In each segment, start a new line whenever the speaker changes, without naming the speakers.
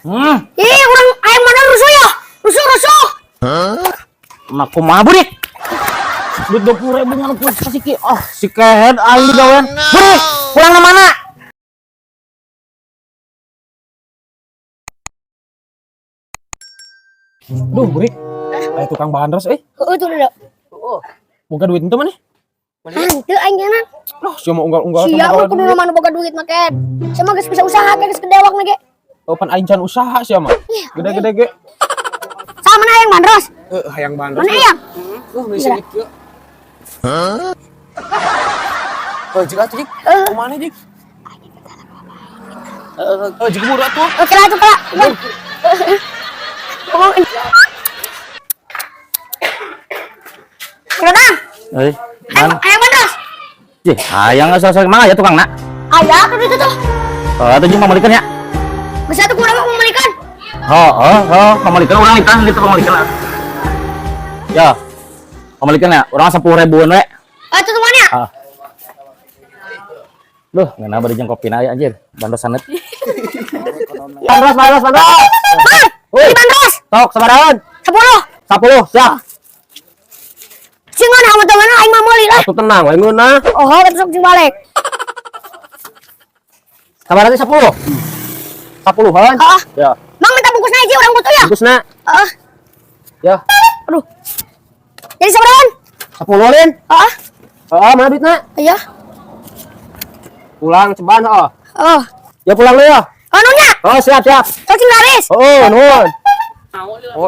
Ih, orang ayam mana rusuh ya? Rusuh.
Nah, kumaha burik? Duit 20.000 ngan ku kasih ki. Ah, si kehead aing digawean. Burik, pulang ke mana? Duh, burik. Aya tukang bandros
Itu udah.
Boga duit itu mana?
Hantu anjeunna.
Loh, sia mau unggal-unggal
Sia mah kudu mana boga duit mah ken. Sama geus bisa usaha geus kedewak na ge.
Oh, pan aing can usaha sia mah. Gede-gede ge.
Sama mana yang bandros?
Hayang bandros.
Mana yang?
Bisa gitu. Jika tuh, Jik. Kemana, Jik? Jik murah tuh.
Oke lah, tuh. Ngomongin. Kenapa? Ayam bandros.
Jih, hayang asal-asal mana ya tukang nak?
Ayah tuh itu tuh.
Tuh Jik pamalikan ya.
Bisa tuh kurang pemilikan.
Pamalikan orang ikan gitu pamalikan lah. Ya. Pamalikan ya, orang 10.000-an we.
Itu tuh mana?
Duh, ngena bari jeung kopi na anjir. Bandros sanet.
Bandros. Woi, bandros.
Tok sabarahan?
10.
10, siap.
Cingan sama teman aing mah meuli lah.
Atuh tenang we ngeuna.
Oh, besok jeung balik.
Sabarahan 10. 10-an. Ya.
Mang minta bungkusna aja orang butuh ya?
Bungkusna. Ya.
Aduh. Jadi sabarahan?
10 lin. Mana duitna?
Iya.
Pulang ceban Ya pulang lu ya.
Nunya.
Siap.
Cacing laris.
Nuhun.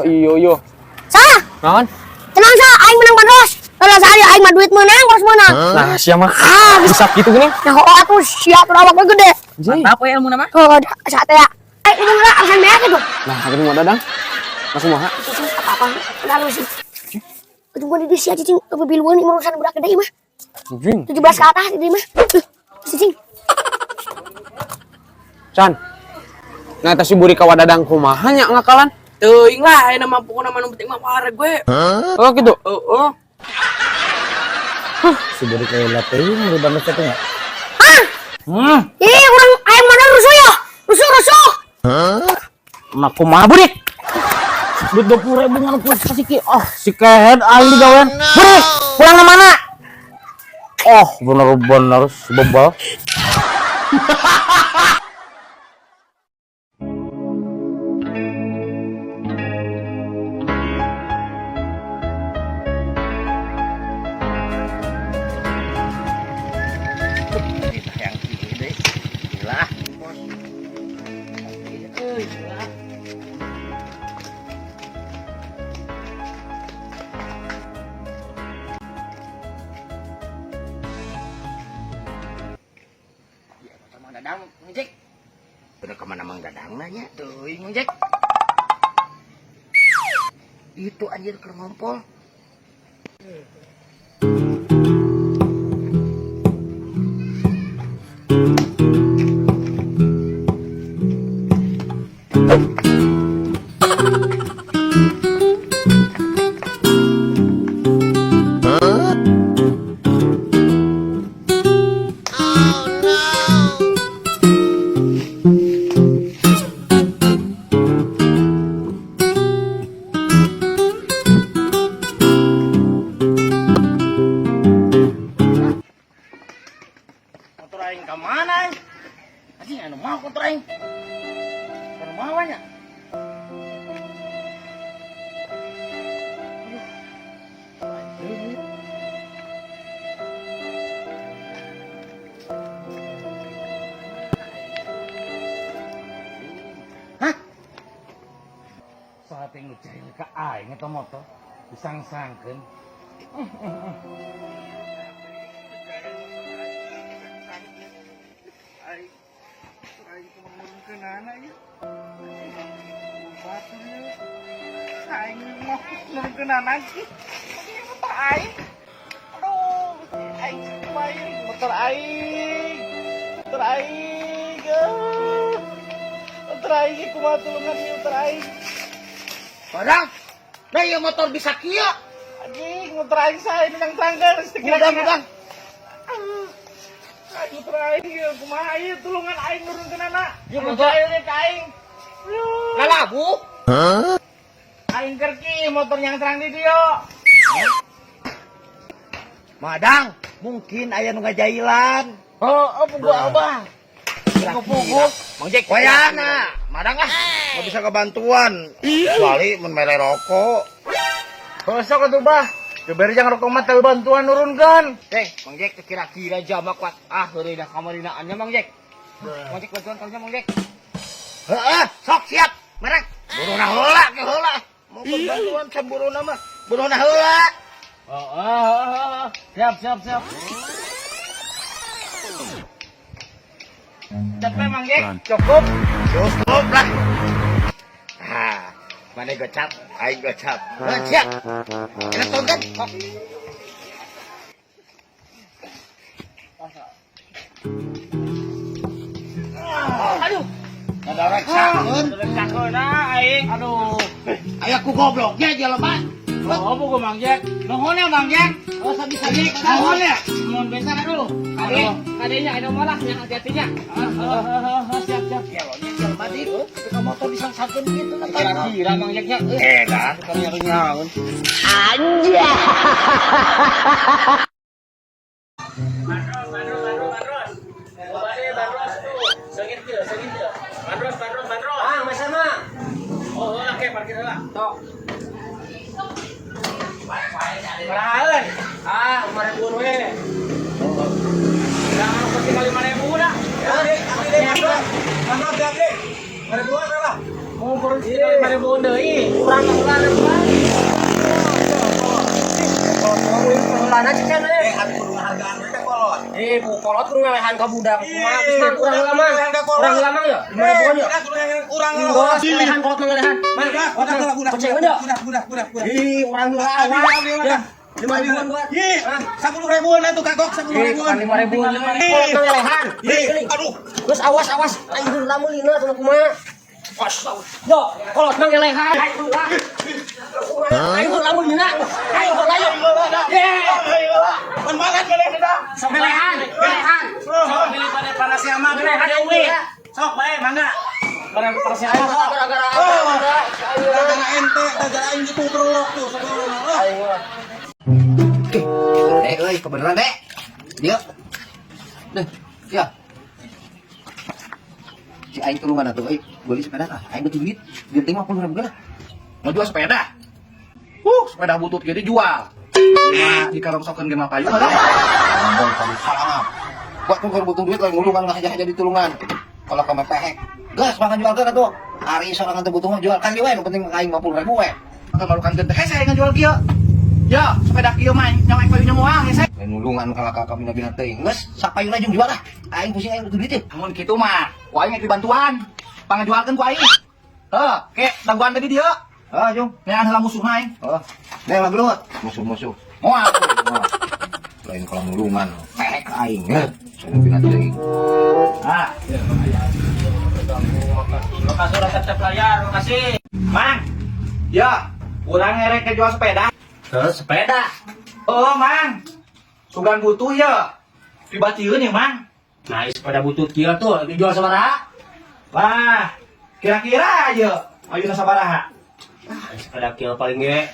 Iyo.
Salah.
Naon?
Tenang sa, aing menang bandros. Kalau saya aing mah duit menang, harus menang.
Nah, sia mah bisa gitu gini.
Nah, atuh siap awak gede.
Mantap ya ilmu nama.
Sate ya. Ini mah akan merah gitu.
Nah, ini mau dadang. Langsung mah.
Apa? Lalu sih. Itu gua di sia cicing lebih biluan ini urusan budak gede mah.
Jing.
17 ke atas ini mah. Cicing.
Can. Nah, si buri ka wadadang kumaha nya ngakalan?
Teuing lah, ayeuna mah pokona mah nu penting mah pare gue.
Oh gitu.
Oh.
Si buri ka ila teuing di bandar teh nya.
Ih, orang ayam mana rusuh ya? Rusuh.
Nah, kumaha burik? Duit 20.000 ngan ku kasih ki. Ah, si kehead aing digawean. Burik, pulang ke mana? Oh, bener-bener bebal.
Dadang ngejek. Udah kemana Mang Dadang nanya? Teuing ngejek. Itu anjir keur ngompol. Aing kemana? Anjing anu mau kotor aing. Anu mau nya. Hah? Saat yang cari ke aing eta motor disang-sangkeun. Padang, nah iya motor bisa kia. Anjing, motor aing saya ini yang sanggar. Mudah-mudahan. Motor aing, kumaha ieu tulungan aing nurunkeun anak. Ieu motor aing ka aing. abu. Aing kerki motor yang terang di dia. Madang, mungkin aya nu ngajailan. Oh, pugu abah. Pugu. Mang Jack, wayana. Madang ah, nggak bisa kebantuan. Kecuali mun mere rokok. Sok atuh bah. Diberi jangan rokok mah teu bantuan nurunkan. Mang Jack kira-kira jama kuat. Ah, heureuy dah kamarinaannya Mang Jack. Mang Jack bantuan kamu Mang Jack. Heeh, sok siap. Merek. Buruna heula ke heula. Mau bantuan samburuna mah. Buruna heula. Siap. Capek Mang Jack? Cukup lah. Mana gocap? Aing gocap. Siap. Kita tongkat. Aduh. Ada reksakeun. Reksakeun aing. Aduh. Aya ku gobloknya jelema. Oh, buku Mang Jack. Nuhun ya Mang Jack. Oh, sabi-sabi. Nuhun ya. Nuhun bentar dulu. Kadenya aya malah nya hati-hatinya. Siap. Kelonnya jelema di. Tukang motor disangsakeun kitu kan. Kira Mang Jack nya. Dah, tukang nyaun. Anjay. Bandros tuh. Segit tuh. Bandros. Ah, masa mah. Oh, oke parkir heula. Tok. Barahaeun. Ah, 5.000 we. Udah pasti kali 5.000 dah. Bandros gede. 5.000 berapa? Mau perlu 5.000 deui. Kurang ulah depan. Kolot aja cenah. Atuh hargaan teh kolot. Kolot kudu ngelehan ka budak. Kumaha geus kurang lama. Kurang lama ya? 5.000 ya? Kurang lama. Ngelehan kolot ngelehan. Budak. Orang lawan. 5.000 buat. 10.000 atuh kagok 10.000. 5.000 kolot ngelehan. Aduh. Geus awas. Aing lamun lina atuh kumaha. Yo, kolot mah ngelehan. Aing lamun lina. Aing layo. Pan banget ngelehan dah. Sok ngelehan. Sok pilih pada panas yang mah ngelehan euy. Sok bae mangga. Barang panas yang mah gara-gara ente, gara-gara aing gitu terurok tuh sebelumnya. Euy, kebeneran deh. Dia. Deh, ya. Si aing tulungan atuh euy, beli sepeda tah. Aing butuh duit, duit 50.000 lah. Mau jual sepeda. Sepeda butut jadi jual. Cuma dikarongsokeun ge mah payu ada. Ngomong kamu salah. Buat kalau butuh duit lain ngulungan enggak jadi tulungan. Kalau kamu pehek, gas makan jual ke tuh. Hari sorangan teu butuh jual kan we, penting aing 50.000 we. Maka malukan teh saya ngajual kieu. Ya, sepeda kieu mah yang aing payunya moal hese. Lain ngulungan kalau kakak bina-bina teuing. Geus, sapayuna jeung jual lah. Aing pusing aing butuh duit. Amun kitu mah, ku aing nge bantuan. Pangajualkeun ku aing. Heuh, ke daguan tadi dia. Jung, neangan heula musuh aing. Nih lah gelut, musuh. Moal. Lain kalau ngulungan, pehek aing. Saya bina teuing. Makasih udah tetep layar, makasih. Mang, ya, kurang ngerek ke jual sepeda. Sepeda? Oh, Mang, sugan butuh ya. Dibatiun ya, Mang. Nah, sepeda butuh kia tuh, dijual sabaraha? Wah, kira-kira aja, ayo sabaraha. Sepeda kia paling ge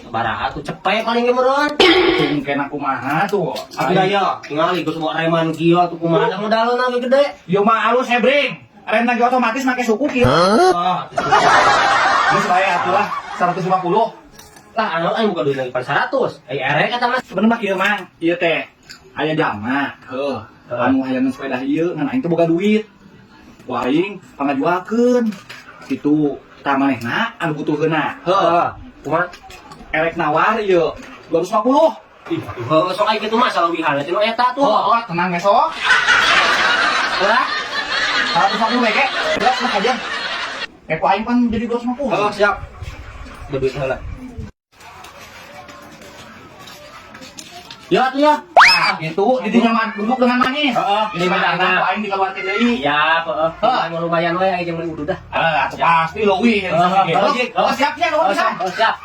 sabaraha tuh cepet paling ge meureun. Tunggu kena kumaha tuh. Abi daya, tinggal geus bawa reman kia tuh kumaha da modalna lagi gede. Yo mah alus hebring. Rem lagi otomatis make suku kieu. Geus bae atuh lah 150. Lah anu aing buka duit lagi pada 100. Erek eta mah bener mah kieu Mang. Ieu teh aya jama. Heuh. Anu hayang sepeda ieu ngan aing teh boga duit. Ku aing pangajualkeun. Kitu tah manehna anu butuheunna. Heuh. Kumaha? Erek nawar ieu 250. Heuh, sok aing kitu mah salawihan teh eta tuh. Oh, tenang ya sok. Lah. 150 we, belas mah aja. Ku aing pan jadi 250. Oh, siap. Duit heula. Ya, tuh ya. Nah, gitu, di nyaman duduk dengan manis. Heeh. Ini mah ku aing dikeluarkeun deui. Ya, heeh. Lumayan we aing jeung udah dah. Atuh pasti leuwih. Oh, siap ya, nuhun pisan. Oh, siap.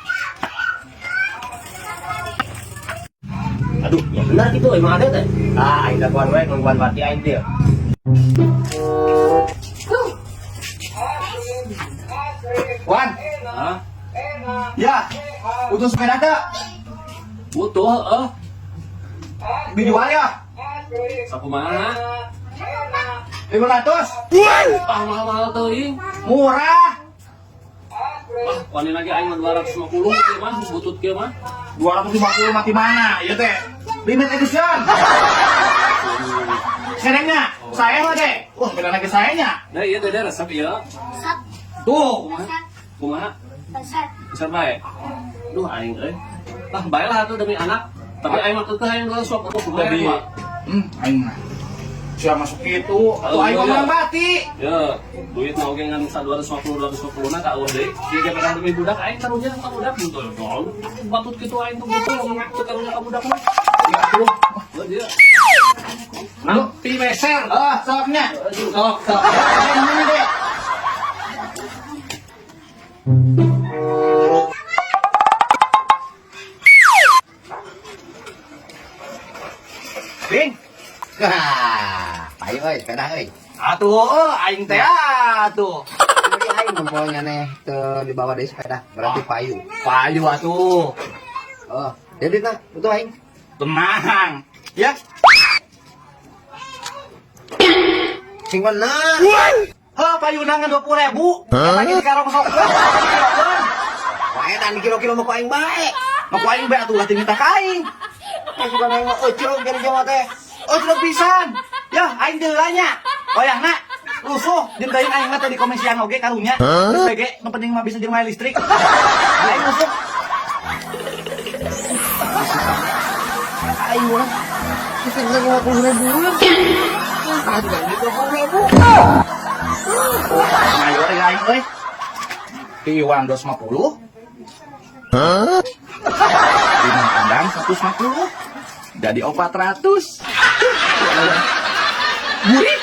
Aduh, ya benar gitu emang ada teh. Aing daguan we ngguan bati aing teh. Wan,
Hah?
ya, butuh sepeda tak?
Butuh,
Dijual ya?
sakumaha?
500?
Ah, mahal-mahal teuing.
Murah.
Ah, panin lagi aing mah 250 kieu mah, butut kieu mah.
250 mati mana? Iya teh. Limit edition. Serengnya, saya mah deh. Wah, beda lagi sayanya.
Da ieu teh resep ieu.
Sat,
Tuh.
Kumaha?
sat.
Besar bae. Duh aing euy. Tah bae lah atuh demi anak. Tapi aing mah teu aing geus sok aku kumaha
Jadi,
mah.
aing mah. Siapa masuk itu? Tuh aing ngomong bati.
Ya, duit mau ge ngan 250 na ka eueuh deui. Dia ge pedang demi budak aing karunya ka budak butuh. Dong. Batut kitu aing tuh butuh ngomong teu karunya ka budak mah.
Ya tuh.
Oh dia. Nanti meser.
Ah, soknya.
Sok, sok.
Mana deh? Bing.
Ayo euy, sepeda euy.
Atuh, aing teh atuh.
Jadi aing ngumpulnya nih di bawah dari sepeda, berarti payu.
Payu atuh.
Oh, jadi nah, itu aing.
Tenang. Ya.
Sing mana?
Heh, payu nangan 20.000. Lagi di karong sok.
Wae dan di kilo-kilo mau ku aing bae.
Mau aing bae atuh latih minta kain.
Aing suka aing mah ecung jadi jawa teh.
Oh, sudah pisan. Ya, aing deulanya. Oyahna rusuh jeung teuing aing mah teh di komisian oge karunya. Terus BG nu penting mah bisa jeung listrik. Aing rusuh.
Aing mah bisa 50.000. Ah, juga 20.000.
Mayor ya aing euy. Iwan 250. Lima kandang 150. Jadi 400. Gurih.